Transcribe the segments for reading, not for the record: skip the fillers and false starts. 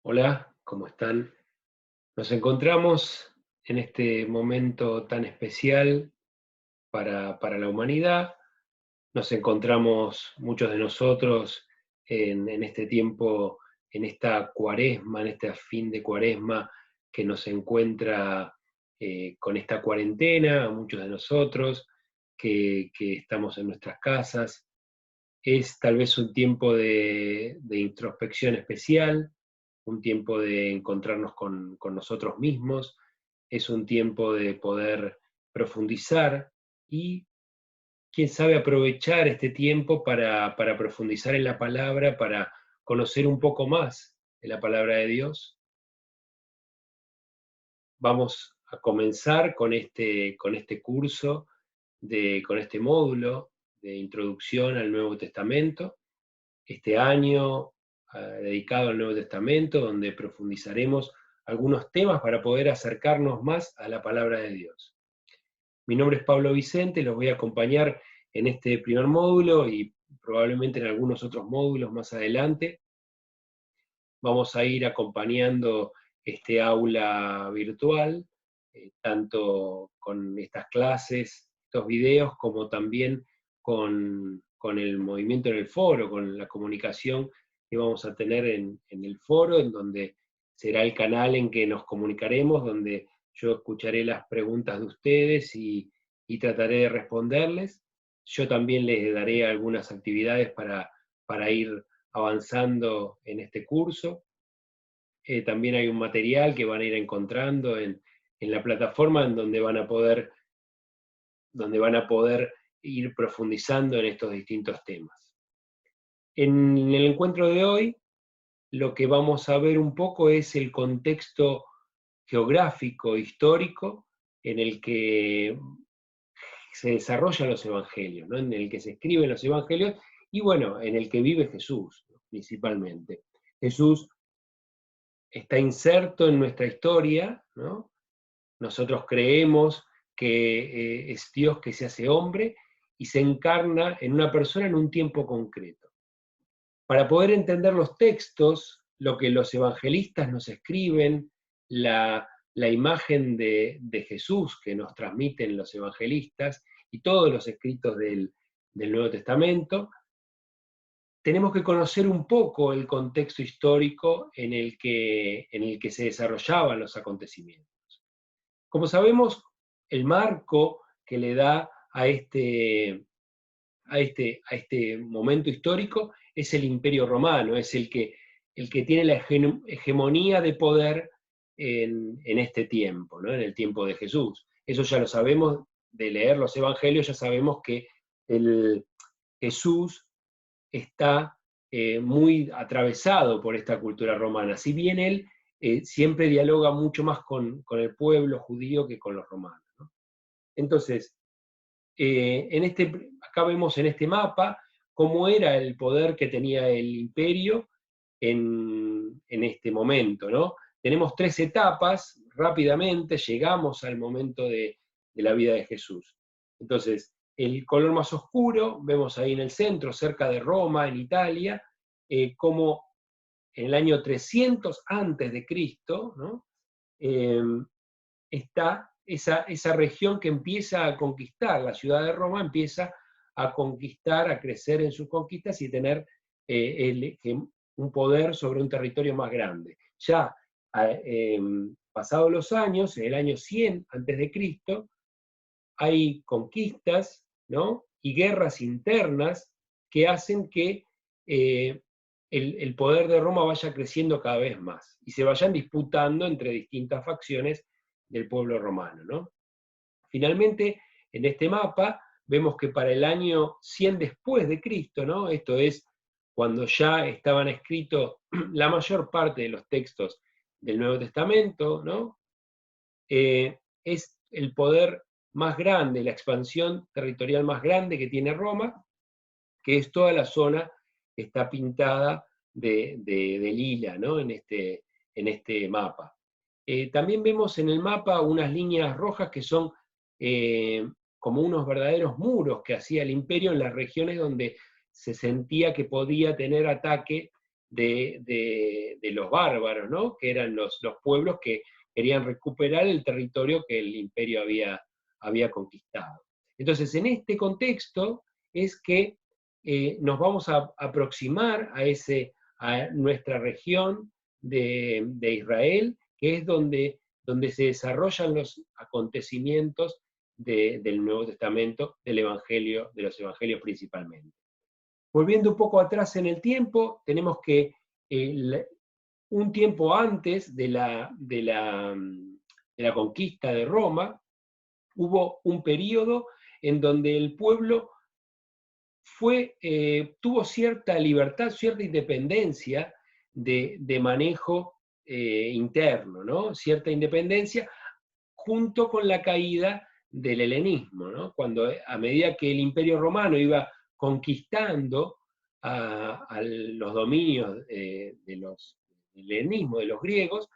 Hola, ¿cómo están? Nos encontramos en este momento tan especial para la humanidad. Nos encontramos muchos de nosotros en este tiempo, en esta cuaresma, en este fin de cuaresma que nos encuentra con esta cuarentena, muchos de nosotros que estamos en nuestras casas. Es tal vez un tiempo de introspección especial, un tiempo de encontrarnos con nosotros mismos, es un tiempo de poder profundizar y, quién sabe, aprovechar este tiempo para profundizar en la palabra, para conocer un poco más de la palabra de Dios. Vamos a comenzar con este curso, con este módulo de introducción al Nuevo Testamento. Este año dedicado al Nuevo Testamento, donde profundizaremos algunos temas para poder acercarnos más a la palabra de Dios. Mi nombre es Pablo Vicente, los voy a acompañar en este primer módulo y probablemente en algunos otros módulos más adelante. Vamos a ir acompañando este aula virtual, tanto con estas clases, estos videos, como también con el movimiento en el foro, con la comunicación que vamos a tener en el foro, en donde será el canal en que nos comunicaremos, donde yo escucharé las preguntas de ustedes y trataré de responderles. Yo también les daré algunas actividades para ir avanzando en este curso. También hay un material que van a ir encontrando en la plataforma en donde van a poder ir profundizando en estos distintos temas. En el encuentro de hoy, lo que vamos a ver un poco es el contexto geográfico, histórico, en el que se desarrollan los evangelios, ¿no? En el que se escriben los evangelios y bueno, en el que vive Jesús, ¿no? Principalmente. Jesús está inserto en nuestra historia, ¿no? Nosotros creemos que es Dios que se hace hombre y se encarna en una persona en un tiempo concreto. Para poder entender los textos, lo que los evangelistas nos escriben, la imagen de Jesús que nos transmiten los evangelistas y todos los escritos del Nuevo Testamento, tenemos que conocer un poco el contexto histórico en el que se desarrollaban los acontecimientos. Como sabemos, el marco que le da a este momento histórico es el Imperio Romano, es el que tiene la hegemonía de poder en este tiempo, ¿no? En el tiempo de Jesús. Eso ya lo sabemos de leer los evangelios, ya sabemos que Jesús está muy atravesado por esta cultura romana, si bien él siempre dialoga mucho más con el pueblo judío que con los romanos, ¿no? Entonces, acá vemos en este mapa cómo era el poder que tenía el imperio en este momento, ¿no? Tenemos tres etapas, rápidamente llegamos al momento de la vida de Jesús. Entonces, el color más oscuro, vemos ahí en el centro, cerca de Roma, en Italia, como en el año 300 antes de Cristo, ¿no? Eh, está esa región que empieza a conquistar, la ciudad de Roma empieza a conquistar, a crecer en sus conquistas y tener un poder sobre un territorio más grande. Ya pasados los años, en el año 100 antes de Cristo, hay conquistas, ¿no? Y guerras internas que hacen que el poder de Roma vaya creciendo cada vez más y se vayan disputando entre distintas facciones del pueblo romano, ¿no? Finalmente, en este mapa vemos que para el año 100 después de Cristo, ¿no? Esto es cuando ya estaban escritos la mayor parte de los textos del Nuevo Testamento, ¿no? Es el poder más grande, la expansión territorial más grande que tiene Roma, que es toda la zona que está pintada de lila, ¿no? En este mapa. También vemos en el mapa unas líneas rojas que son como unos verdaderos muros que hacía el imperio en las regiones donde se sentía que podía tener ataque de los bárbaros, ¿no? Que eran los pueblos que querían recuperar el territorio que el imperio había conquistado. Entonces, en este contexto es que nos vamos a aproximar a nuestra región de Israel, que es donde se desarrollan los acontecimientos del Nuevo Testamento, del Evangelio, de los Evangelios principalmente. Volviendo un poco atrás en el tiempo, tenemos que un tiempo antes de la conquista de Roma, hubo un periodo en donde el pueblo tuvo cierta libertad, cierta independencia de manejo interno, ¿no? Cierta independencia junto con la caída del helenismo, ¿no? Cuando a medida que el Imperio Romano iba conquistando a los dominios del helenismo, de los griegos,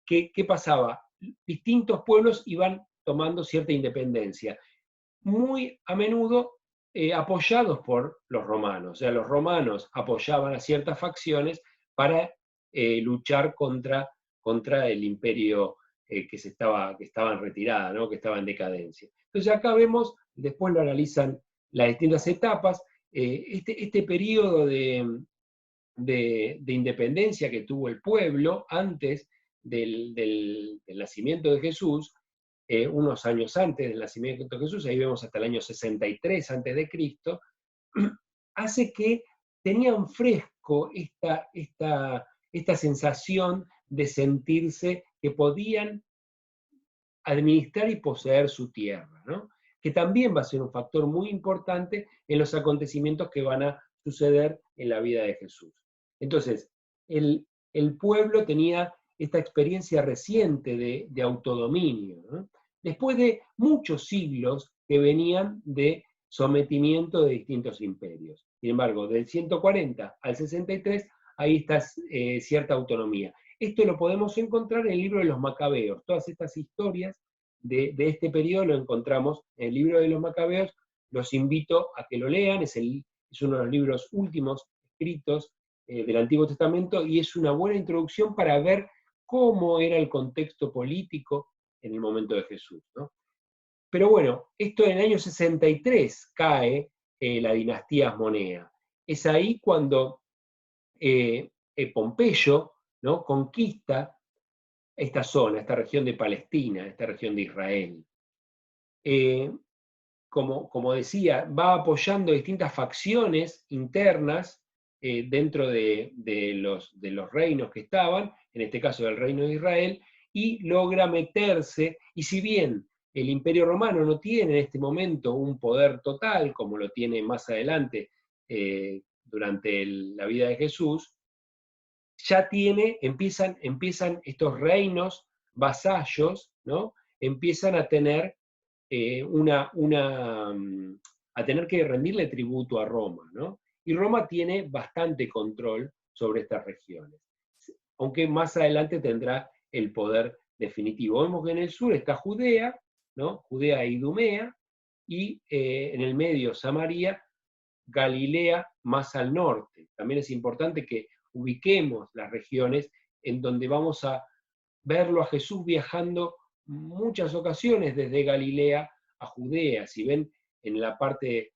¿qué pasaba? Distintos pueblos iban tomando cierta independencia, muy a menudo apoyados por los romanos. O sea, los romanos apoyaban a ciertas facciones para luchar contra el imperio que estaba en retirada, ¿no? Que estaba en decadencia. Entonces acá vemos, después lo analizan las distintas etapas, este periodo de independencia que tuvo el pueblo antes del nacimiento de Jesús, unos años antes del nacimiento de Jesús, ahí vemos hasta el año 63 antes de Cristo, hace que tenían fresco esta sensación de sentirse que podían administrar y poseer su tierra, ¿no? Que también va a ser un factor muy importante en los acontecimientos que van a suceder en la vida de Jesús. Entonces, el pueblo tenía esta experiencia reciente de autodominio, ¿no? Después de muchos siglos que venían de sometimiento de distintos imperios. Sin embargo, del 140 al 63 hay cierta autonomía. Esto lo podemos encontrar en el libro de los Macabeos. Todas estas historias de este periodo lo encontramos en el libro de los Macabeos. Los invito a que lo lean, es uno de los libros últimos escritos del Antiguo Testamento y es una buena introducción para ver cómo era el contexto político en el momento de Jesús, ¿no? Pero bueno, esto en el año 63 cae la dinastía Asmonea. Es ahí cuando Pompeyo, ¿no? Conquista esta zona, esta región de Palestina, esta región de Israel. Como decía, va apoyando distintas facciones internas dentro de los reinos que estaban, en este caso del reino de Israel, y logra meterse, y si bien el Imperio Romano no tiene en este momento un poder total, como lo tiene más adelante durante la vida de Jesús, ya empiezan estos reinos vasallos, ¿no? Empiezan a tener a tener que rendirle tributo a Roma, ¿no? Y Roma tiene bastante control sobre estas regiones, aunque más adelante tendrá el poder definitivo. Vemos que en el sur está Judea, ¿no? Judea e Idumea, y en el medio Samaria, Galilea más al norte. También es importante que ubiquemos las regiones en donde vamos a verlo a Jesús viajando muchas ocasiones desde Galilea a Judea. Si ven en la parte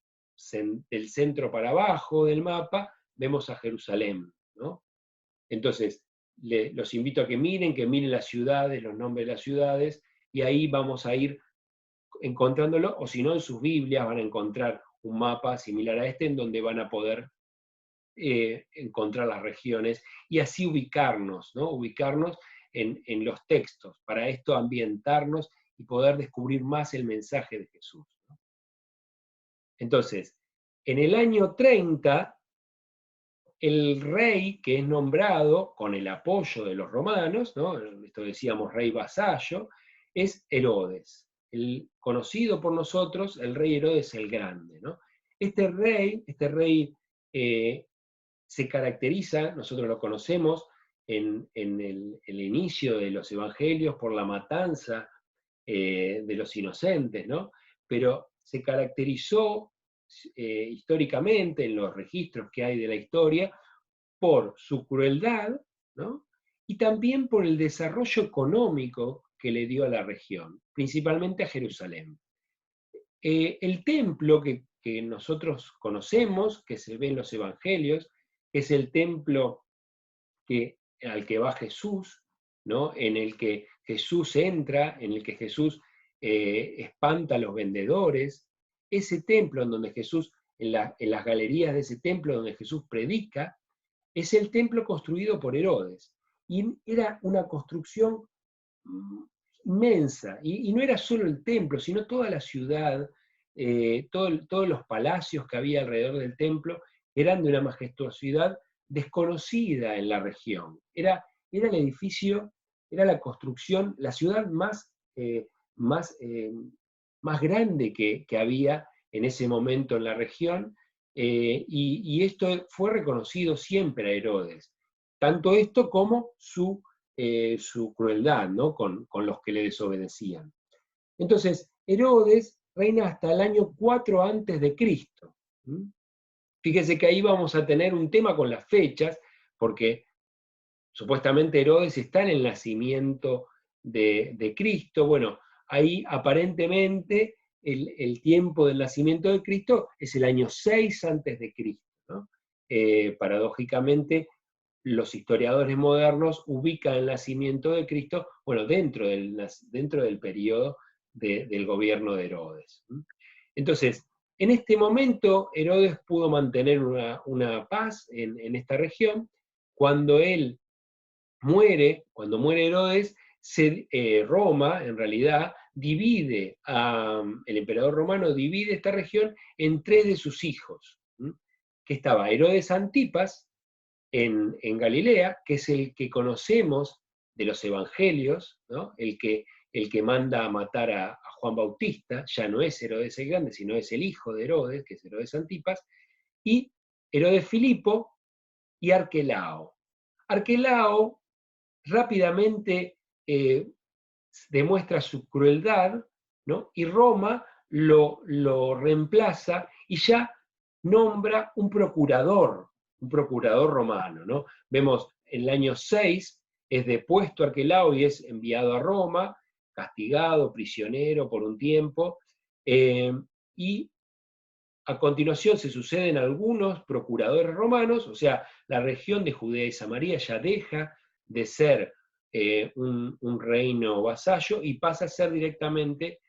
del centro para abajo del mapa, vemos a Jerusalén, ¿no? Entonces, los invito a que miren las ciudades, los nombres de las ciudades, y ahí vamos a ir encontrándolo, o si no, en sus Biblias van a encontrar un mapa similar a este en donde van a poder encontrar las regiones y así ubicarnos, ¿no? Ubicarnos en los textos, para esto ambientarnos y poder descubrir más el mensaje de Jesús, ¿no? Entonces, en el año 30, el rey que es nombrado con el apoyo de los romanos, ¿no? Esto decíamos rey vasallo, es Herodes, el conocido por nosotros, el rey Herodes el Grande, ¿no? Este rey se caracteriza, nosotros lo conocemos en el inicio de los evangelios por la matanza de los inocentes, ¿no? Pero se caracterizó históricamente en los registros que hay de la historia por su crueldad, ¿no? Y también por el desarrollo económico que le dio a la región, principalmente a Jerusalén. El templo que nosotros conocemos, que se ve en los evangelios, es el templo al que va Jesús, ¿no? En el que Jesús entra, en el que Jesús espanta a los vendedores. Ese templo en donde Jesús, en las galerías de ese templo donde Jesús predica, es el templo construido por Herodes. Y era una construcción inmensa, y no era solo el templo, sino toda la ciudad, todos los palacios que había alrededor del templo eran de una majestuosidad desconocida en la región. Era el edificio, era la construcción, la ciudad más, más grande que había en ese momento en la región, y esto fue reconocido siempre a Herodes, tanto esto como su crueldad, ¿no? con los que le desobedecían. Entonces, Herodes reina hasta el año 4 antes de Cristo. Fíjese que ahí vamos a tener un tema con las fechas, porque supuestamente Herodes está en el nacimiento de Cristo. Bueno, ahí aparentemente el tiempo del nacimiento de Cristo es el año 6 antes de Cristo, ¿no? Paradójicamente, los historiadores modernos ubican el nacimiento de Cristo, bueno, dentro del periodo del gobierno de Herodes. Entonces, en este momento, Herodes pudo mantener una paz en esta región. Cuando muere Herodes, Roma, en realidad, el emperador romano divide esta región en 3 de sus hijos, que estaba Herodes Antipas, en Galilea, que es el que conocemos de los evangelios, ¿no? el que manda a matar a Juan Bautista, ya no es Herodes el Grande, sino es el hijo de Herodes, que es Herodes Antipas, y Herodes Filipo y Arquelao. Arquelao rápidamente demuestra su crueldad, ¿no? Y Roma lo reemplaza y ya nombra un procurador romano, ¿no? Vemos en el año 6 es depuesto Arquelao y es enviado a Roma, castigado, prisionero por un tiempo, y a continuación se suceden algunos procuradores romanos, o sea, la región de Judea y Samaria ya deja de ser un reino vasallo y pasa a ser directamente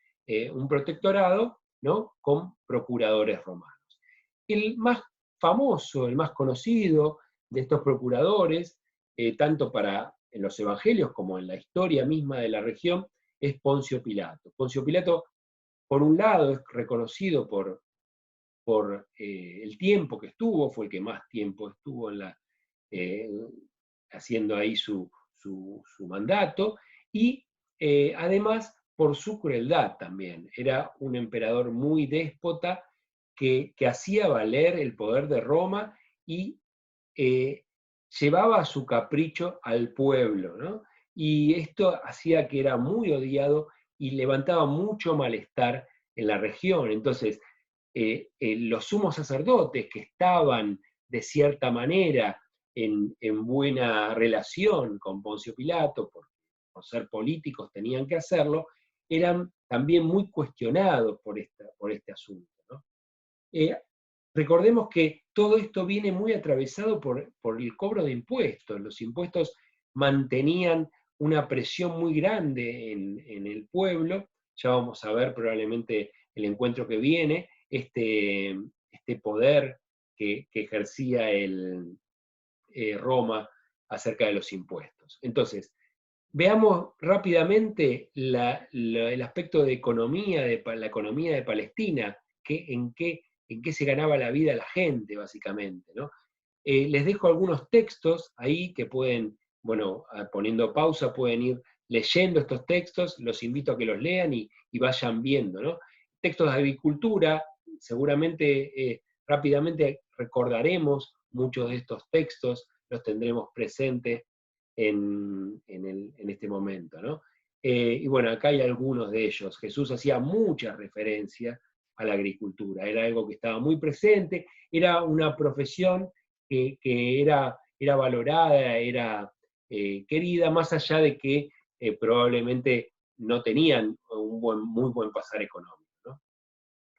un protectorado, ¿no? Con procuradores romanos. El más famoso, el más conocido de estos procuradores, tanto en los evangelios como en la historia misma de la región, es Poncio Pilato. Poncio Pilato, por un lado, es reconocido por el tiempo que estuvo, fue el que más tiempo estuvo haciendo ahí su mandato, y además por su crueldad también. Era un emperador muy déspota que hacía valer el poder de Roma y llevaba a su capricho al pueblo, ¿no? Y esto hacía que era muy odiado y levantaba mucho malestar en la región. Entonces, los sumos sacerdotes que estaban de cierta manera en buena relación con Poncio Pilato, por ser políticos tenían que hacerlo, eran también muy cuestionados por este asunto, ¿no? Recordemos que todo esto viene muy atravesado por el cobro de impuestos. Los impuestos mantenían una presión muy grande en el pueblo. Ya vamos a ver probablemente el encuentro que viene, este poder que ejercía Roma acerca de los impuestos. Entonces, veamos rápidamente el aspecto de economía, la economía de Palestina, en qué se ganaba la vida la gente, básicamente, ¿no? Les dejo algunos textos ahí que pueden, bueno, poniendo pausa, pueden ir leyendo estos textos, los invito a que los lean y vayan viendo, ¿no? Textos de agricultura, seguramente rápidamente recordaremos muchos de estos textos, los tendremos presentes en este momento, ¿no? Y bueno, acá hay algunos de ellos. Jesús hacía mucha referencia a la agricultura, era algo que estaba muy presente, era una profesión que era era valorada, era querida, más allá de que probablemente no tenían muy buen pasar económico, ¿no?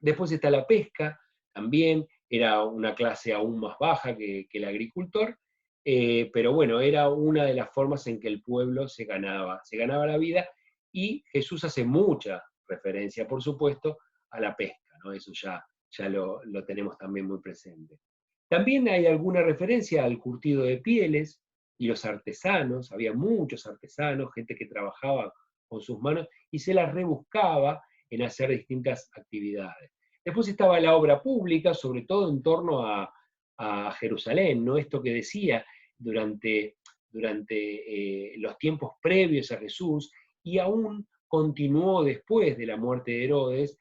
Después está la pesca, también era una clase aún más baja que el agricultor, pero bueno, era una de las formas en que el pueblo se ganaba la vida, y Jesús hace mucha referencia, por supuesto, a la pesca, ¿no? Eso ya lo tenemos también muy presente. También hay alguna referencia al curtido de pieles y los artesanos, había muchos artesanos, gente que trabajaba con sus manos y se las rebuscaba en hacer distintas actividades. Después estaba la obra pública, sobre todo en torno a Jerusalén, ¿no? Esto que decía durante los tiempos previos a Jesús, y aún continuó después de la muerte de Herodes.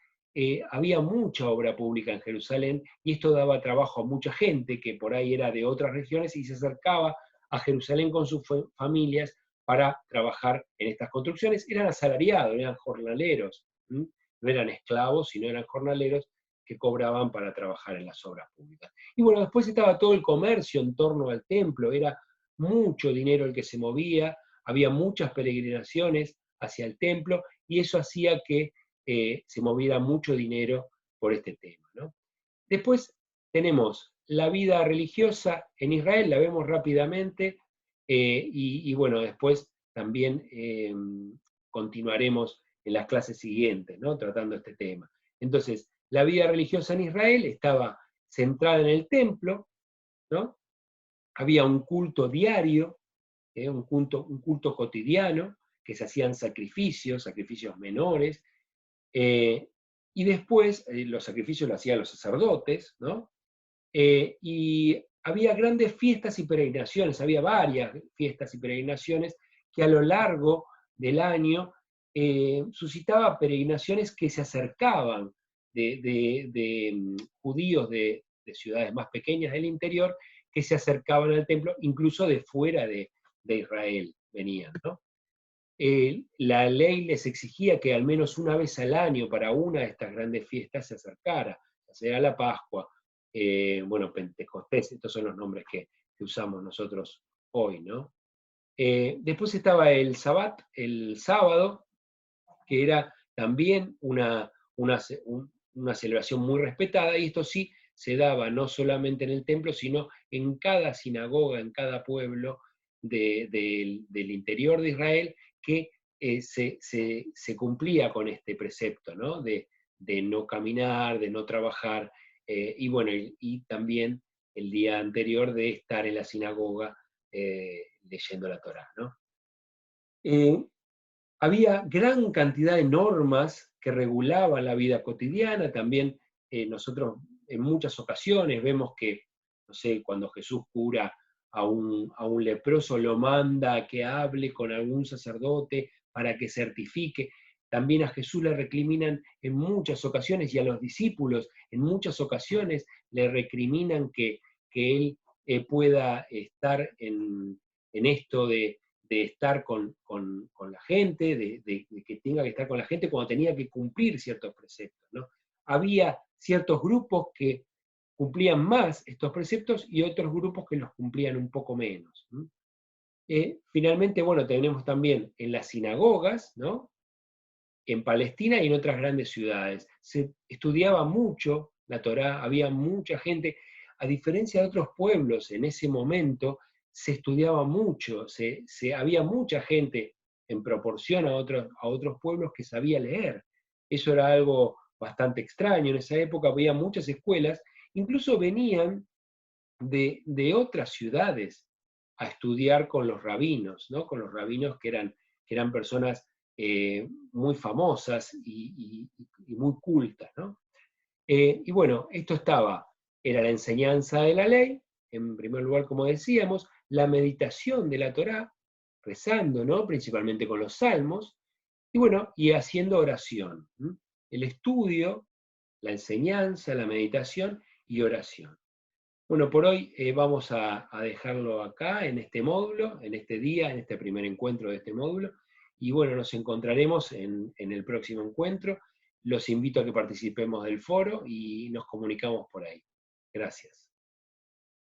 Había mucha obra pública en Jerusalén, y esto daba trabajo a mucha gente que por ahí era de otras regiones y se acercaba a Jerusalén con sus familias para trabajar en estas construcciones. Eran asalariados, eran jornaleros, no eran esclavos, sino eran jornaleros que cobraban para trabajar en las obras públicas. Y bueno, después estaba todo el comercio en torno al templo, era mucho dinero el que se movía, había muchas peregrinaciones hacia el templo, y eso hacía que se moviera mucho dinero por este tema, ¿no? Después tenemos la vida religiosa en Israel, la vemos rápidamente, y bueno, después también continuaremos en las clases siguientes, ¿no? Tratando este tema. Entonces, la vida religiosa en Israel estaba centrada en el templo, ¿no? Había un culto diario, un culto cotidiano, que se hacían sacrificios menores, y después los sacrificios los hacían los sacerdotes, ¿no? Y había grandes fiestas y peregrinaciones, había varias fiestas y peregrinaciones que a lo largo del año suscitaba peregrinaciones que se acercaban de judíos de ciudades más pequeñas del interior, que se acercaban al templo, incluso de fuera de Israel venían, ¿no? La ley les exigía que al menos una vez al año para una de estas grandes fiestas se acercara, ya sea la Pascua, bueno, Pentecostés, estos son los nombres que usamos nosotros hoy, ¿no? Después estaba el Sabbat, el sábado, que era también una celebración muy respetada, y esto sí se daba no solamente en el templo, sino en cada sinagoga, en cada pueblo del interior de Israel, que se cumplía con este precepto, ¿no? De no caminar, de no trabajar, y bueno, y también el día anterior de estar en la sinagoga leyendo la Torá, ¿no? Había gran cantidad de normas que regulaban la vida cotidiana. También nosotros en muchas ocasiones vemos que, no sé, cuando Jesús cura a un leproso, lo manda a que hable con algún sacerdote para que certifique. También a Jesús le recriminan en muchas ocasiones, y a los discípulos en muchas ocasiones le recriminan que él pueda estar en esto de estar con la gente, de que tenga que estar con la gente cuando tenía que cumplir ciertos preceptos, ¿no? Había ciertos grupos que cumplían más estos preceptos y otros grupos que los cumplían un poco menos. Finalmente, bueno, tenemos también en las sinagogas, ¿no? En Palestina y en otras grandes ciudades. Se estudiaba mucho la Torá, había mucha gente, a diferencia de otros pueblos en ese momento, se estudiaba mucho, había mucha gente en proporción a otros pueblos que sabía leer. Eso era algo bastante extraño. En esa época había muchas escuelas, incluso venían de otras ciudades a estudiar con los rabinos, ¿no? Con los rabinos que eran personas muy famosas y muy cultas, ¿no? Y bueno, esto era la enseñanza de la ley, en primer lugar, como decíamos, la meditación de la Torá, rezando, ¿no? Principalmente con los salmos, y bueno, y haciendo oración. El estudio, la enseñanza, la meditación y oración. Bueno, por hoy vamos a dejarlo acá en este módulo, en este día, en este primer encuentro de este módulo, y bueno, nos encontraremos en el próximo encuentro. Los invito a que participemos del foro y nos comunicamos por ahí. Gracias.